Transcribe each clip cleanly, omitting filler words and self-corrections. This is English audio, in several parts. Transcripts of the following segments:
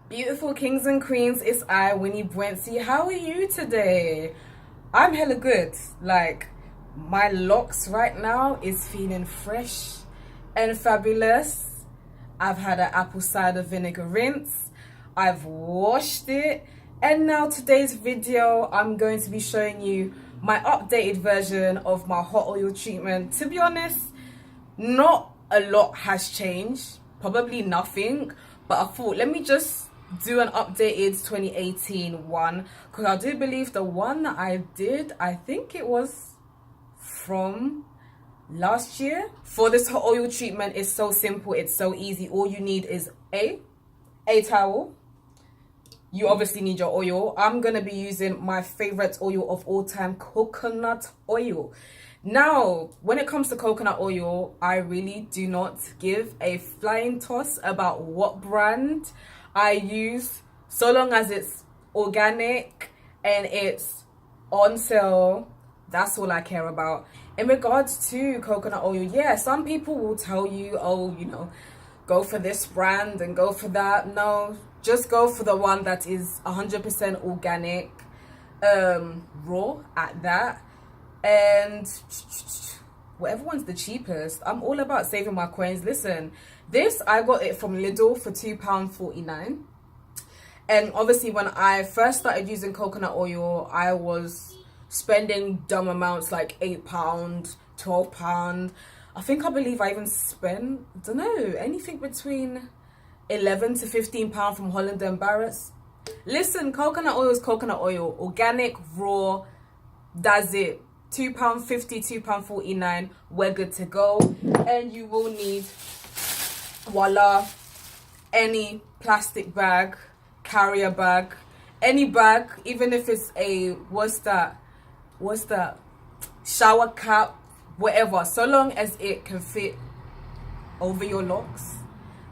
Beautiful kings and queens, it's I, Winnie Brentsy. How are you today? I'm hella good. Like, my locks right now is feeling fresh and fabulous. I've had an apple cider vinegar rinse. I've washed it. And now today's video, I'm going to be showing you my updated version of my hot oil treatment. To be honest, not a lot has changed. Probably nothing. But I thought, let me just do an updated 2018 one, because I do believe the one that I did, I think it was from last year. For this hot oil treatment, it's so simple, it's so easy. All you need is a towel. You obviously need your oil. I'm gonna be using my favorite oil of all time, coconut oil. Now, when it comes to coconut oil, I really do not give a flying toss about what brand I use, so long as it's organic and it's on sale. That's all I care about. In regards to coconut oil, yeah, some people will tell you, oh, you know, go for this brand and go for that. No, just go for the one that is 100% organic, raw at that, and whatever one's the cheapest. I'm all about saving my coins. Listen, this, I got it from Lidl for £2.49. And obviously when I first started using coconut oil, I was spending dumb amounts like £8, £12. I believe I even spent, I don't know, anything between £11 to £15 from Holland and Barrett's. Listen, coconut oil is coconut oil. Organic, raw, that's it. £2.50, £2.49, we're good to go. And you will need, voila, any plastic bag, carrier bag, any bag, even if it's a, what's that, shower cap, whatever, so long as it can fit over your locks.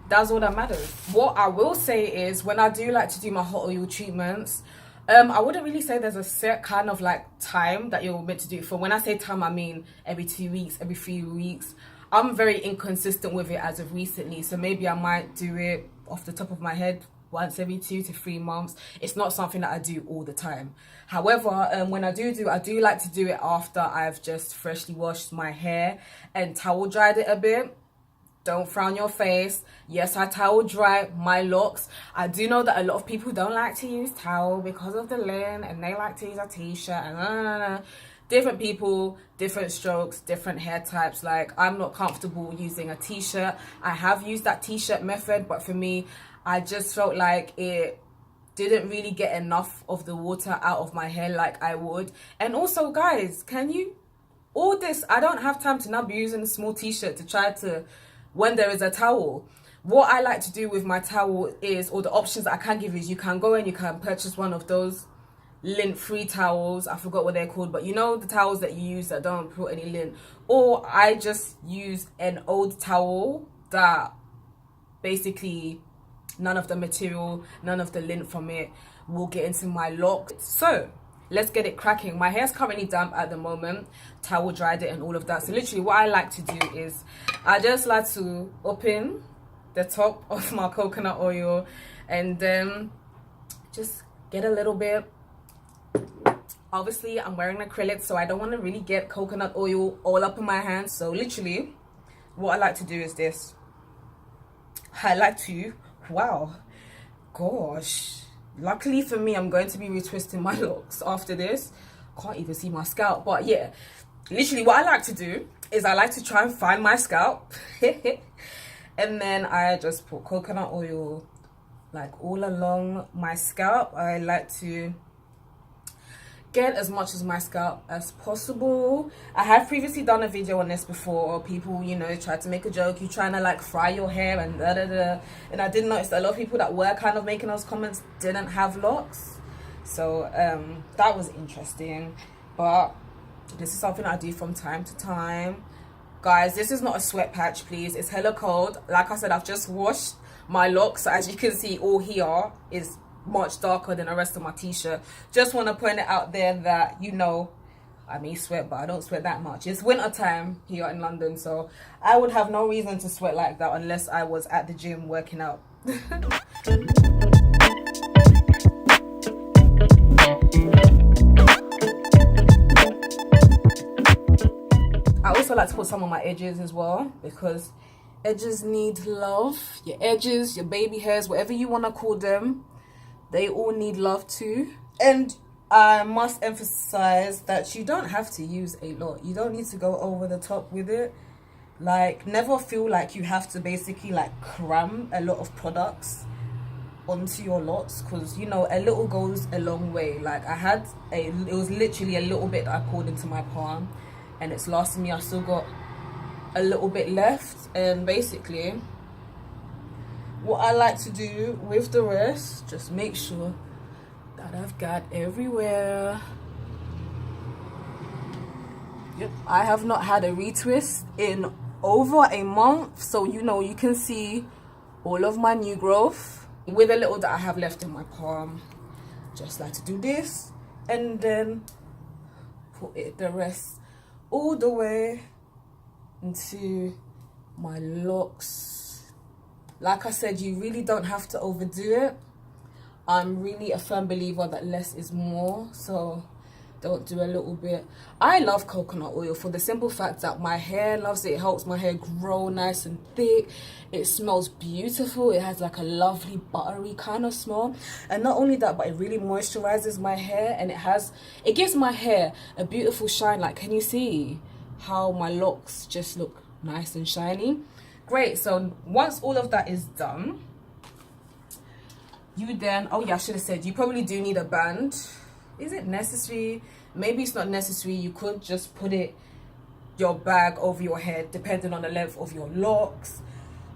That's all that matters. What I will say is, when I do like to do my hot oil treatments, I wouldn't really say there's a set kind of like time that you're meant to do it for. When I say time, I mean every 2 weeks, every 3 weeks. I'm very inconsistent with it as of recently, so maybe I might do it off the top of my head once every 2 to 3 months. It's not something that I do all the time. However, when I do like to do it after I've just freshly washed my hair and towel dried it a bit. Don't frown your face. Yes, I towel dry my locks. I do know that a lot of people don't like to use towel because of the lint, and they like to use a t-shirt and different people, different strokes, different hair types. Like, I'm not comfortable using a t-shirt. I have used that t-shirt method, but for me, I just felt like it didn't really get enough of the water out of my hair like I would. And also, guys, all this, I don't have time to now be using a small t-shirt to try to, when there is a towel. What I like to do with my towel is, or the options that I can give is, you can go and you can purchase one of those lint-free towels. I forgot what they're called, but you know, the towels that you use that don't put any lint. Or I just use an old towel that basically none of the material, none of the lint from it will get into my lock. So let's get it cracking. My hair's currently damp at the moment, towel dried it and all of that. So literally what I like to do is, I just like to open the top of my coconut oil and then just get a little bit. Obviously I'm wearing acrylic, so I don't want to really get coconut oil all up in my hands. So literally what I like to do is this. I like to, wow, gosh, luckily for me, I'm going to be retwisting my locks after this. Can't even see my scalp, but yeah, literally what I like to do is I like to try and find my scalp and then I just put coconut oil like all along my scalp. I like to get as much as my scalp as possible. I have previously done a video on this before. People, you know, try to make a joke, you trying to like fry your hair and da da da, and I did notice that a lot of people that were kind of making those comments didn't have locks. So that was interesting. But This is something I do from time to time. Guys, this is not a sweat patch, please. It's hella cold. Like I said, I've just washed my locks. So as you can see, all here is much darker than the rest of my t-shirt. Just want to point it out there that, you know, I may sweat, but I don't sweat that much. It's winter time here in London, so I would have no reason to sweat like that unless I was at the gym working out. I also like to put some on my edges as well, because edges need love. Your edges, your baby hairs, whatever you want to call them, they all need love too. And I must emphasize that you don't have to use a lot. You don't need to go over the top with it. Like, never feel like you have to basically like cram a lot of products onto your lots, because you know, a little goes a long way. Like, it was literally a little bit that I poured into my palm, and it's lasting me. I still got a little bit left. And basically what I like to do with the rest, just make sure that I've got everywhere. Yep, I have not had a retwist in over a month, so you know, you can see all of my new growth with a little that I have left in my palm. Just like to do this and then put the rest all the way into my locks. Like I said, you really don't have to overdo it. I'm really a firm believer that less is more, so don't do a little bit. I love coconut oil for the simple fact that my hair loves it. It helps my hair grow nice and thick. It smells beautiful. It has like a lovely buttery kind of smell. And not only that, but it really moisturizes my hair, and it gives my hair a beautiful shine. Like, can you see how my locks just look nice and shiny? Great. So once all of that is done, you then, oh yeah, I should have said, you probably do need a band. Is it necessary? Maybe it's not necessary. You could just put your bag over your head, depending on the length of your locks.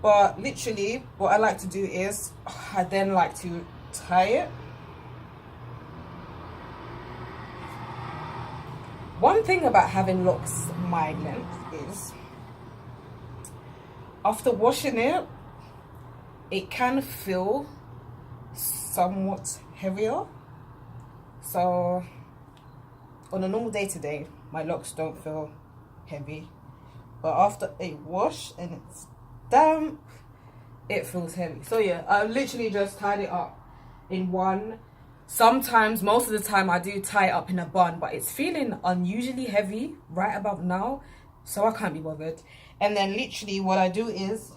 But literally, what I like to do is, I then like to tie it. One thing about having locks my length is, after washing it, it can feel somewhat heavier. So on a normal day today, my locks don't feel heavy, but after a wash and it's damp, it feels heavy. So yeah, I literally just tied it up in one. Sometimes, most of the time, I do tie it up in a bun, but it's feeling unusually heavy right about now, so I can't be bothered. And then literally what I do is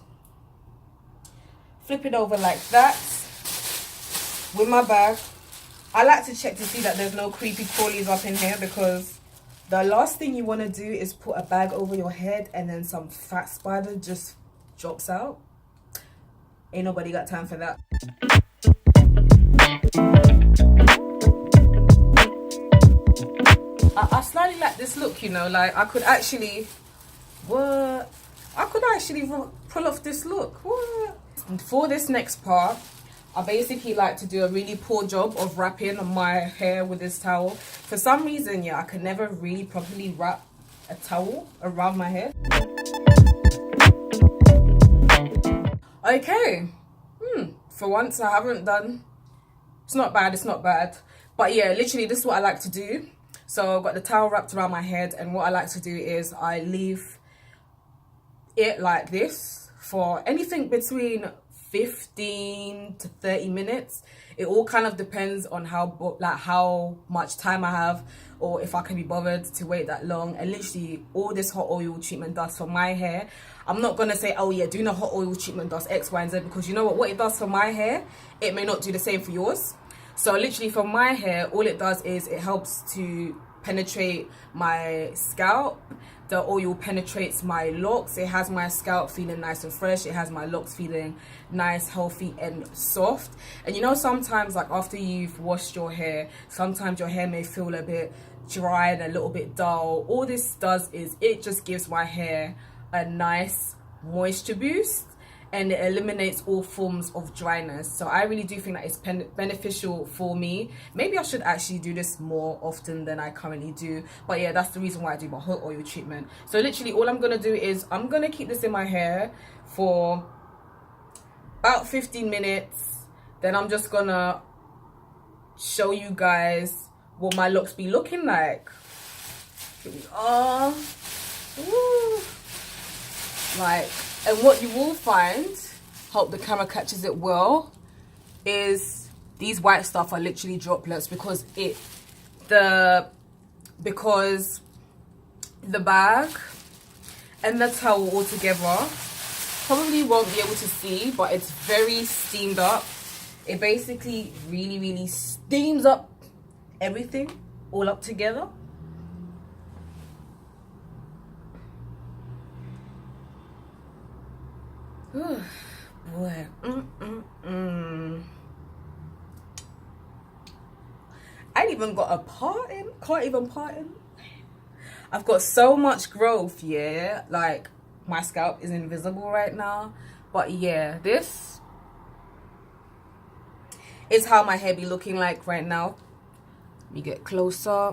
flip it over like that with my bag. I like to check to see that there's no creepy crawlies up in here, because the last thing you want to do is put a bag over your head and then some fat spider just drops out. Ain't nobody got time for that. I slightly like this look, you know, like I could actually pull off this look. What? And for this next part, I basically like to do a really poor job of wrapping my hair with this towel. For some reason, yeah, I can never really properly wrap a towel around my hair. Okay. For once, I haven't done. It's not bad, it's not bad. But yeah, literally, this is what I like to do. So I've got the towel wrapped around my head, and what I like to do is I leave it like this for anything between 15 to 30 minutes. It all kind of depends on how much time I have, or if I can be bothered to wait that long. And literally, all this hot oil treatment does for my hair, I'm not gonna say, oh yeah, doing a hot oil treatment does X, Y, and Z, because you know what it does for my hair, it may not do the same for yours. So literally for my hair, all it does is it helps to penetrate my scalp. The oil penetrates my locks. It has my scalp feeling nice and fresh. It has my locks feeling nice, healthy, and soft. And you know, sometimes like after you've washed your hair, sometimes your hair may feel a bit dry and a little bit dull. All this does is it just gives my hair a nice moisture boost. and it eliminates all forms of dryness. So I really do think that it's beneficial for me. Maybe I should actually do this more often than I currently do, but yeah, that's the reason why I do my hot oil treatment. So literally all I'm gonna do is I'm gonna keep this in my hair for about 15 minutes. Then I'm just gonna show you guys what my locks be looking like. Here we are. Woo. Like, and what you will find, hope the camera catches it well, is these white stuff are literally droplets because the bag and the towel all together, probably won't be able to see, but it's very steamed up. It basically really steams up everything all up together. Boy, I ain't even got a part in. Can't even part in. I've got so much growth, yeah. Like, my scalp is invisible right now, but yeah, this is how my hair be looking like right now. Let me get closer.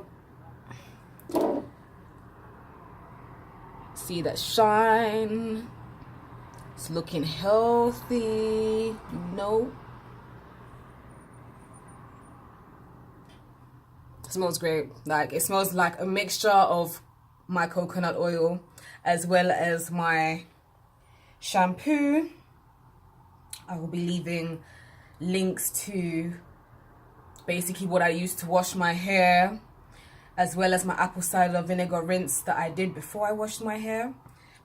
See that shine. It's looking healthy, you know. It smells great. Like, it smells like a mixture of my coconut oil as well as my shampoo. I will be leaving links to basically what I use to wash my hair, as well as my apple cider vinegar rinse that I did before I washed my hair.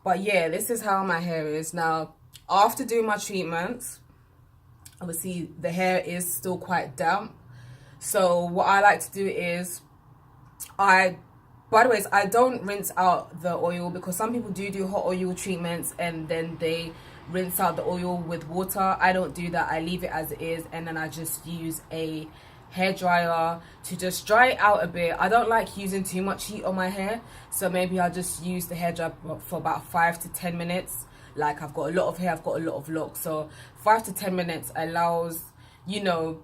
But yeah, this is how my hair is. Now, after doing my treatments, obviously the hair is still quite damp. So what I like to do is, by the way, I don't rinse out the oil, because some people do hot oil treatments and then they rinse out the oil with water. I don't do that. I leave it as it is, and then I just use a hair dryer to just dry it out a bit. I don't like using too much heat on my hair, so maybe I'll just use the hair dryer for about 5 to 10 minutes. Like, I've got a lot of hair, I've got a lot of locks, so 5 to 10 minutes allows, you know,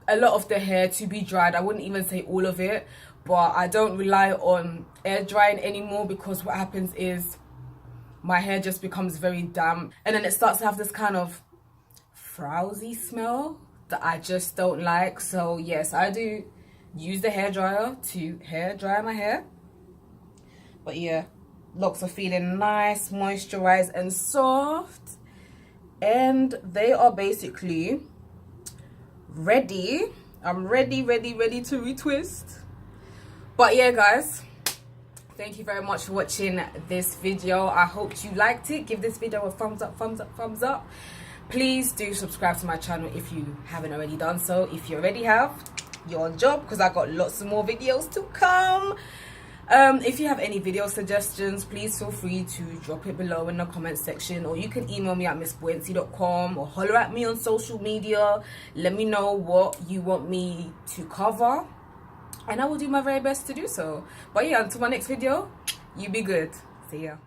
a lot of the hair to be dried. I wouldn't even say all of it, but I don't rely on air drying anymore, because what happens is my hair just becomes very damp, and then it starts to have this kind of frowsy smell that I just don't like. So yes, I do use the hair dryer to hair dry my hair. But yeah, locks are feeling nice, moisturized and soft, and they are basically ready. I'm ready to retwist. But yeah, guys, thank you very much for watching this video. I hope you liked it. Give this video a thumbs up. Please do subscribe to my channel if you haven't already done so. If you already have, you're on job, because I got lots of more videos to come. If you have any video suggestions, please feel free to drop it below in the comment section, or you can email me at missbuency.com, or holler at me on social media. Let me know what you want me to cover, and I will do my very best to do so. But yeah, until my next video, you be good. See ya.